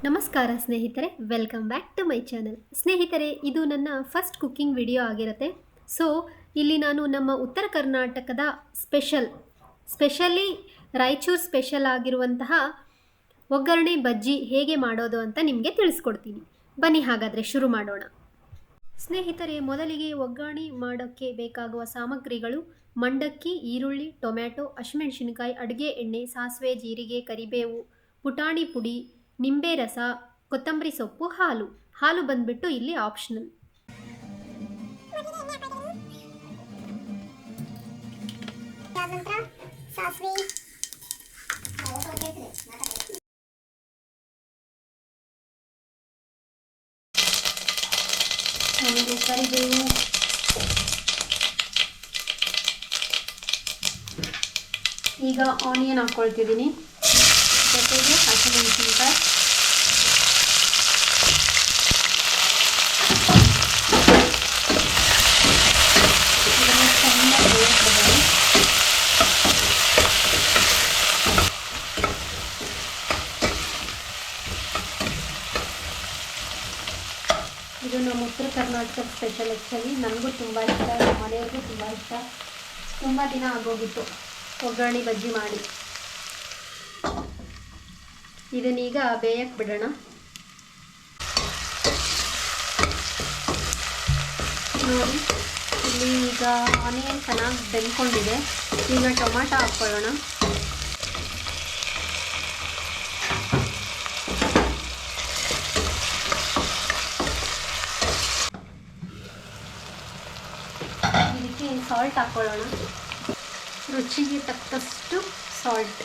ನಮಸ್ಕಾರ ಸ್ನೇಹಿತರೆ, welcome back to my channel. ಸ್ನೇಹಿತರೆ, ಇದು ನನ್ನ ಫಸ್ಟ್ ಕುಕ್ಕಿಂಗ್ ವಿಡಿಯೋ ಆಗಿರುತ್ತೆ. ಸೊ ಇಲ್ಲಿ ನಾನು ನಮ್ಮ ಉತ್ತರ ಕರ್ನಾಟಕದ ಸ್ಪೆಷಲಿ ರಾಯಚೂರು ಸ್ಪೆಷಲ್ ಆಗಿರುವಂತಹ ಒಗ್ಗರಣೆ ಬಜ್ಜಿ ಹೇಗೆ ಮಾಡೋದು ಅಂತ ನಿಮಗೆ ತಿಳಿಸ್ಕೊಡ್ತೀನಿ. ಬನ್ನಿ ಹಾಗಾದರೆ ಶುರು ಮಾಡೋಣ. ಸ್ನೇಹಿತರೆ, ಮೊದಲಿಗೆ ಒಗ್ಗರಣೆ ಮಾಡೋಕ್ಕೆ ಬೇಕಾಗುವ ಸಾಮಗ್ರಿಗಳು: ಮಂಡಕ್ಕಿ, ಈರುಳ್ಳಿ, ಟೊಮ್ಯಾಟೊ, ಹಸಿಮೆಣಸಿನಕಾಯಿ, ಅಡುಗೆ ಎಣ್ಣೆ, ಸಾಸಿವೆ, ಜೀರಿಗೆ, ಕರಿಬೇವು, ಪುಟಾಣಿ ಪುಡಿ, ನಿಂಬೆ ರಸ, ಕೊತ್ತಂಬರಿ ಸೊಪ್ಪು, ಹಾಲು ಬಂದ್ಬಿಟ್ಟು ಇಲ್ಲಿ ಆಪ್ಷನಲ್. ಕರಿಬೇವು, ಈಗ ಆನಿಯನ್ ಹಾಕ್ಕೊಳ್ತಿದ್ದೀನಿ, ಜೊತೆಗೆ ಹಸಿಮೆಣಸಿನಕಾಯಿ, ಇದು ನಮ್ಮ ಉತ್ತರ ಕರ್ನಾಟಕ ಸ್ಪೆಷಲ್. ಆ್ಯಕ್ಚುಲಿ ನನಗೂ ತುಂಬ ಇಷ್ಟ, ನಮ್ಮ ಮನೆಯವ್ರಿಗೂ ತುಂಬ ಇಷ್ಟ. ತುಂಬ ದಿನ ಆಗೋಗಿತ್ತು ಒಗ್ಗರಣೆ ಬಜ್ಜಿ ಮಾಡಿ. ಇದನ್ನೀಗ ಬೇಯಕ್ಕೆ ಬಿಡೋಣ. ನೋಡಿ, ಇಲ್ಲಿ ಈಗ ಆನಿಯನ್ ಚೆನ್ನಾಗಿ ಬೆಂದ್ಕೊಂಡಿದೆ. ಈಗ ಟೊಮಾಟೊ ಹಾಕ್ಕೊಳ್ಳೋಣ. ಇದಕ್ಕೆ ಸಾಲ್ಟ್ ಹಾಕ್ಕೊಳ್ಳೋಣ, ರುಚಿಗೆ ತಕ್ಕಷ್ಟು ಸಾಲ್ಟ್.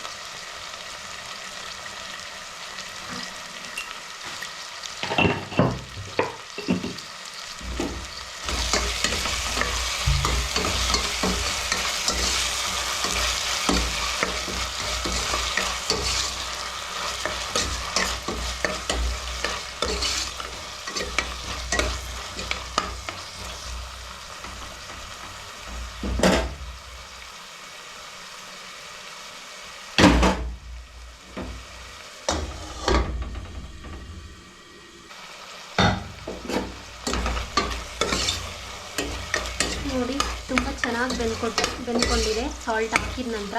ನೋಡಿ, ತುಂಬ ಚೆನ್ನಾಗಿ ಬೆಂದ್ಕೊಂಡಿದೆ ಸಾಲ್ಟ್ ಹಾಕಿದ ನಂತರ.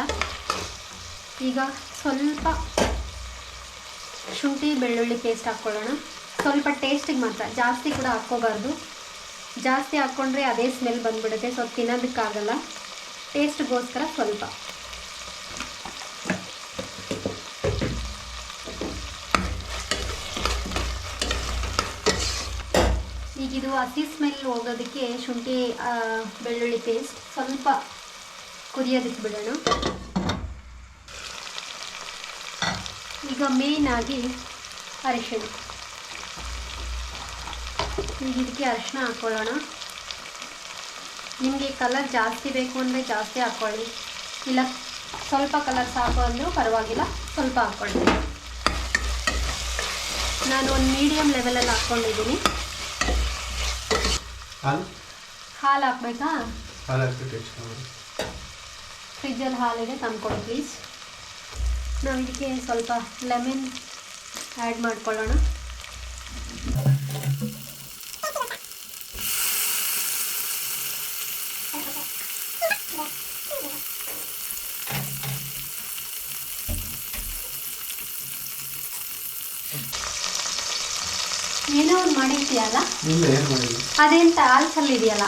ಈಗ ಸ್ವಲ್ಪ ಶುಂಠಿ ಬೆಳ್ಳುಳ್ಳಿ ಪೇಸ್ಟ್ ಹಾಕ್ಕೊಳ್ಳೋಣ. ಸ್ವಲ್ಪ ಟೇಸ್ಟಿಗೆ ಮಾತ್ರ, ಜಾಸ್ತಿ ಕೂಡ ಹಾಕ್ಕೋಬಾರ್ದು. ಜಾಸ್ತಿ ಹಾಕ್ಕೊಂಡ್ರೆ ಅದೇ ಸ್ಮೆಲ್ ಬಂದುಬಿಡುತ್ತೆ, ಸೊ ತಿನ್ನೋದಕ್ಕಾಗಲ್ಲ. ಟೇಸ್ಟ್ಗೋಸ್ಕರ ಸ್ವಲ್ಪ. ಈಗಿದು ಹಸಿ ಸ್ಮೆಲ್ ಹೋಗೋದಕ್ಕೆ ಶುಂಠಿ ಬೆಳ್ಳುಳ್ಳಿ ಪೇಸ್ಟ್ ಸ್ವಲ್ಪ ಕುದಿಯೋದಕ್ಕೆ ಬಿಡೋಣ. ಈಗ ಮೇಯ್ನಾಗಿ ಅರಿಶಿಣ. ಈಗ ಇದಕ್ಕೆ ಅರಿಶಿಣ ಹಾಕ್ಕೊಳ್ಳೋಣ. ನಿಮಗೆ ಕಲರ್ ಜಾಸ್ತಿ ಬೇಕು ಅಂದರೆ ಜಾಸ್ತಿ ಹಾಕ್ಕೊಳ್ಳಿ, ಇಲ್ಲ ಸ್ವಲ್ಪ ಕಲರ್ ಸಾಕು ಅಂದರೂ ಪರವಾಗಿಲ್ಲ, ಸ್ವಲ್ಪ ಹಾಕ್ಕೊಳ್ಳಿ. ನಾನು ಒಂದು ಮೀಡಿಯಮ್ ಲೆವೆಲಲ್ಲಿ ಹಾಕ್ಕೊಂಡಿದ್ದೀನಿ. ಹಾಲು ಹಾಕ್ಬೇಕಾ? ಫ್ರಿಜ್ಜಲ್ಲಿ ಹಾಲಿದೆ, ತಂದ್ಕೊಡಿ ಪ್ಲೀಸ್. ನಾವು ಇದಕ್ಕೆ ಸ್ವಲ್ಪ ಲೆಮನ್ ಆ್ಯಡ್ ಮಾಡ್ಕೊಳ್ಳೋಣ. ಏನೋ ಒಂದು ಮಾಡಿರ್ತೀಯಲ್ಲ, ಅದೇಂತ ಹಾಲು ಚೆಲ್ಲಿದೆಯಲ್ಲ,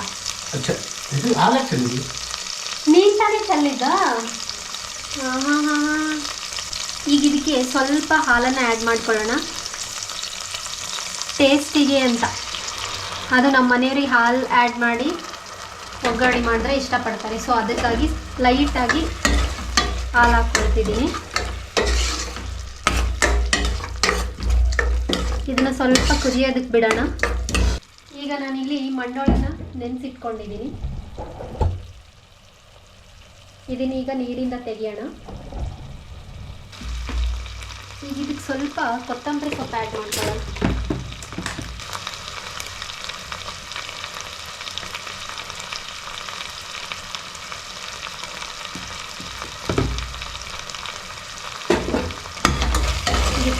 ನೀನು ತಾನೇ ಚೆಲ್ಲಿದ್ದ? ಈಗ ಇದಕ್ಕೆ ಸ್ವಲ್ಪ ಹಾಲನ್ನು ಆ್ಯಡ್ ಮಾಡ್ಕೊಳ್ಳೋಣ ಟೇಸ್ಟಿಗೆ ಅಂತ. ಅದು ನಮ್ಮ ಮನೆಯವ್ರಿಗೆ ಹಾಲು ಆ್ಯಡ್ ಮಾಡಿ ಒಗ್ಗರಣೆ ಮಾಡಿದ್ರೆ ಇಷ್ಟಪಡ್ತಾರೆ, ಸೊ ಅದಕ್ಕಾಗಿ ಲೈಟಾಗಿ ಹಾಲು ಹಾಕ್ಕೊಳ್ತಿದ್ದೀನಿ. ಇದನ್ನು ಸ್ವಲ್ಪ ಕುದಿಯೋದಕ್ಕೆ ಬಿಡೋಣ. ಈಗ ನಾನಿಲ್ಲಿ ಮಂಡೋಳನ್ನ ನೆನೆಸಿಟ್ಕೊಂಡಿದ್ದೀನಿ. ಇದನ್ನೀಗ ನೀರಿಂದ ತೆಗೆಯೋಣ. ಈಗ ಇದಕ್ಕೆ ಸ್ವಲ್ಪ ಕೊತ್ತಂಬರಿ ಸೊಪ್ಪು ಆ್ಯಡ್ ಮಾಡ್ಕೊಳ್ಳೋಣ.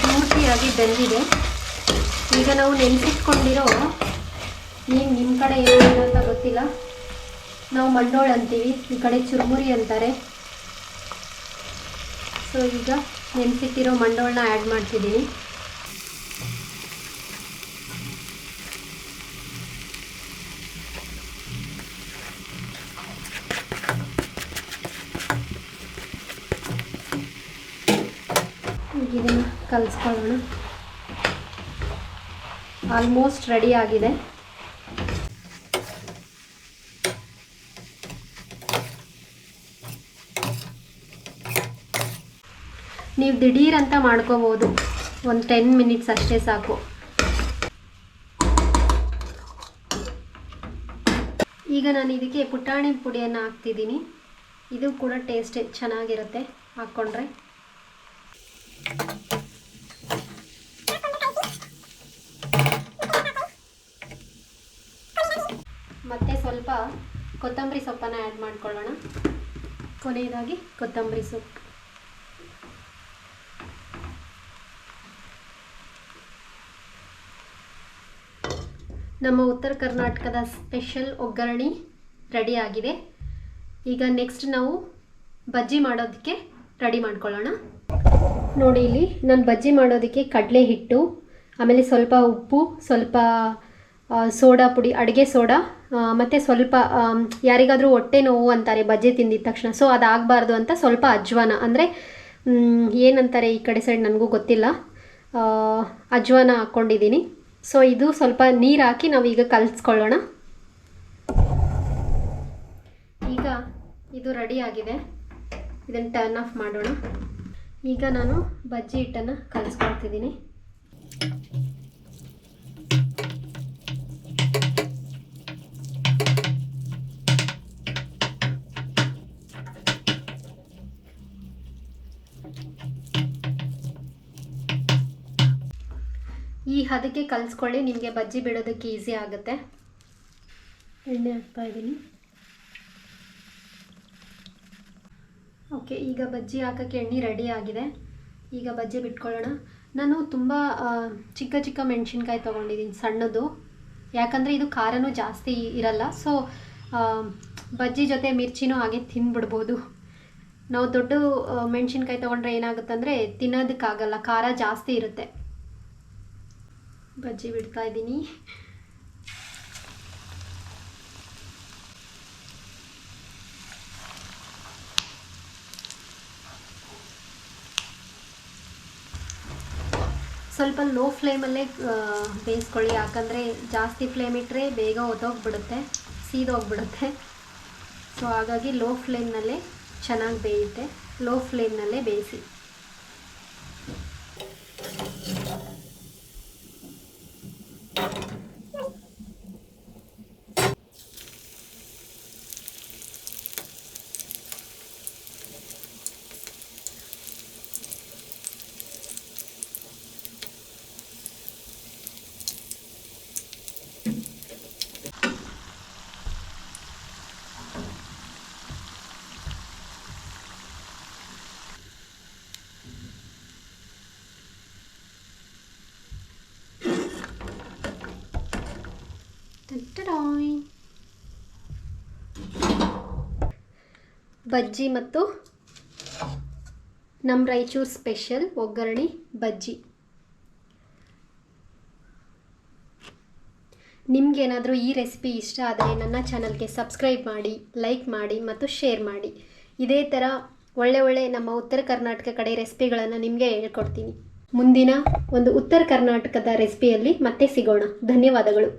ಪೂರ್ತಿಯಾಗಿ ಬೆಂದಿದೆ. ಈಗ ನಾವು ನೆನೆಸಿಟ್ಕೊಂಡಿರೋ ನಿಮ್ಮ ಕಡೆ ಏನು ಅಂತ ಗೊತ್ತಿಲ್ಲ, ನಾವು ಮಂಡೋಳು ಅಂತೀವಿ, ಈ ಕಡೆ ಚುರುಮುರಿ ಅಂತಾರೆ. ಸೊ ಈಗ ನೆನೆಸಿಟ್ಟಿರೋ ಮಂಡೋಳನ್ನ ಆ್ಯಡ್ ಮಾಡ್ತಿದ್ದೀನಿ. ಇದನ್ನು ಕಲಿಸ್ಕೊಳ್ಳೋಣ. ಆಲ್ಮೋಸ್ಟ್ ರೆಡಿ ಆಗಿದೆ. ನೀವು ದಿಢೀರ್ ಅಂತ ಮಾಡ್ಕೋಬೋದು, ಒಂದು 10 ಮಿನಿಟ್ಸ್ ಅಷ್ಟೇ ಸಾಕು. ಈಗ ನಾನು ಇದಕ್ಕೆ ಪುಟಾಣಿ ಪುಡಿಯನ್ನು ಹಾಕ್ತಿದ್ದೀನಿ. ಇದು ಕೂಡ ಟೇಸ್ಟ್ ಚೆನ್ನಾಗಿರುತ್ತೆ ಹಾಕ್ಕೊಂಡ್ರೆ. ಮತ್ತು ಸ್ವಲ್ಪ ಕೊತ್ತಂಬರಿ ಸೊಪ್ಪನ್ನು ಆ್ಯಡ್ ಮಾಡ್ಕೊಳ್ಳೋಣ. ಕೊನೆಯದಾಗಿ ಕೊತ್ತಂಬರಿ ಸೊಪ್ಪು. ನಮ್ಮ ಉತ್ತರ ಕರ್ನಾಟಕದ ಸ್ಪೆಷಲ್ ಒಗ್ಗರಣೆ ರೆಡಿ ಆಗಿದೆ. ಈಗ ನೆಕ್ಸ್ಟ್ ನಾವು ಬಜ್ಜಿ ಮಾಡೋದಕ್ಕೆ ರೆಡಿ ಮಾಡ್ಕೊಳ್ಳೋಣ. ನೋಡಿ, ಇಲ್ಲಿ ನಾನು ಬಜ್ಜಿ ಮಾಡೋದಕ್ಕೆ ಕಡಲೆ ಹಿಟ್ಟು, ಆಮೇಲೆ ಸ್ವಲ್ಪ ಉಪ್ಪು, ಸ್ವಲ್ಪ ಸೋಡಾ ಪುಡಿ, ಅಡುಗೆ ಸೋಡಾ, ಮತ್ತು ಸ್ವಲ್ಪ ಯಾರಿಗಾದರೂ ಹೊಟ್ಟೆ ನೋವು ಅಂತಾರೆ ಬಜ್ಜಿ ತಿಂದಿದ ತಕ್ಷಣ, ಸೊ ಅದಾಗಬಾರ್ದು ಅಂತ ಸ್ವಲ್ಪ ಅಜ್ವಾನ, ಅಂದರೆ ಏನಂತಾರೆ ಈ ಕಡೆ ಸೈಡ್ ನನಗೂ ಗೊತ್ತಿಲ್ಲ, ಅಜ್ವಾನ ಹಾಕ್ಕೊಂಡಿದ್ದೀನಿ. ಸೊ ಇದು ಸ್ವಲ್ಪ ನೀರು ಹಾಕಿ ನಾವೀಗ ಕಲಿಸ್ಕೊಳ್ಳೋಣ. ಈಗ ಇದು ರೆಡಿ ಆಗಿದೆ. ಇದನ್ನು ಟರ್ನ್ ಆಫ್ ಮಾಡೋಣ. ಈಗ ನಾನು ಬಜ್ಜಿ ಹಿಟ್ಟನ್ನು ಕಲಿಸ್ಕೊಳ್ತಿದ್ದೀನಿ. ಈ ಹದಕ್ಕೆ ಕಲಿಸ್ಕೊಳ್ಳಿ, ನಿಮಗೆ ಬಜ್ಜಿ ಬಿಡೋದಕ್ಕೆ ಈಸಿ ಆಗುತ್ತೆ. ಎಣ್ಣೆ ಹಾಕ್ತಾ ಇದ್ದೀನಿ. ಓಕೆ, ಈಗ ಬಜ್ಜಿ ಹಾಕೋಕ್ಕೆ ಎಣ್ಣೆ ರೆಡಿ ಆಗಿದೆ. ಈಗ ಬಜ್ಜಿ ಬಿಟ್ಕೊಳ್ಳೋಣ. ನಾನು ತುಂಬ ಚಿಕ್ಕ ಚಿಕ್ಕ ಮೆಣಸಿನ್ಕಾಯಿ ತೊಗೊಂಡಿದ್ದೀನಿ, ಸಣ್ಣದು, ಯಾಕಂದರೆ ಇದು ಖಾರನೂ ಜಾಸ್ತಿ ಇರಲ್ಲ. ಸೊ ಬಜ್ಜಿ ಜೊತೆ ಮಿರ್ಚಿನೂ ಹಾಗೆ ತಿಂದ್ಬಿಡ್ಬೋದು. ನಾವು ದೊಡ್ಡ ಮೆಣಸಿನ್ಕಾಯಿ ತೊಗೊಂಡ್ರೆ ಏನಾಗುತ್ತಂದರೆ ತಿನ್ನೋದಕ್ಕಾಗಲ್ಲ, ಖಾರ ಜಾಸ್ತಿ ಇರುತ್ತೆ. ಬಜ್ಜಿ ಬಿಡ್ತಾ ಇದ್ದೀನಿ. ಸ್ವಲ್ಪ ಲೋ ಫ್ಲೇಮಲ್ಲೇ ಬೇಯಿಸ್ಕೊಳ್ಳಿ, ಯಾಕಂದರೆ ಜಾಸ್ತಿ ಫ್ಲೇಮ್ ಇಟ್ಟರೆ ಬೇಗ ಹೊತ್ತೋಗ್ಬಿಡುತ್ತೆ, ಸೀದೋಗ್ಬಿಡುತ್ತೆ. ಸೊ ಹಾಗಾಗಿ ಲೋ ಫ್ಲೇಮ್ನಲ್ಲೇ ಚೆನ್ನಾಗಿ ಬೇಯುತ್ತೆ. ಲೋ ಫ್ಲೇಮ್ನಲ್ಲೇ ಬೇಯಿಸಿ. ಬಜ್ಜಿ ಮತ್ತು ನಮ್ಮ ರಾಯಚೂರು ಸ್ಪೆಷಲ್ ಒಗ್ಗರಣೆ ಬಜ್ಜಿ. ನಿಮಗೇನಾದರೂ ಈ ರೆಸಿಪಿ ಇಷ್ಟ ಆದರೆ ನನ್ನ ಚಾನಲ್ಗೆ ಸಬ್ಸ್ಕ್ರೈಬ್ ಮಾಡಿ, ಲೈಕ್ ಮಾಡಿ ಮತ್ತು ಶೇರ್ ಮಾಡಿ. ಇದೇ ಥರ ಒಳ್ಳೆ ನಮ್ಮ ಉತ್ತರ ಕರ್ನಾಟಕ ಕಡೆ ರೆಸಿಪಿಗಳನ್ನು ನಿಮಗೆ ಹೇಳ್ಕೊಡ್ತೀನಿ. ಮುಂದಿನ ಒಂದು ಉತ್ತರ ಕರ್ನಾಟಕದ ರೆಸಿಪಿಯಲ್ಲಿ ಮತ್ತೆ ಸಿಗೋಣ. ಧನ್ಯವಾದಗಳು.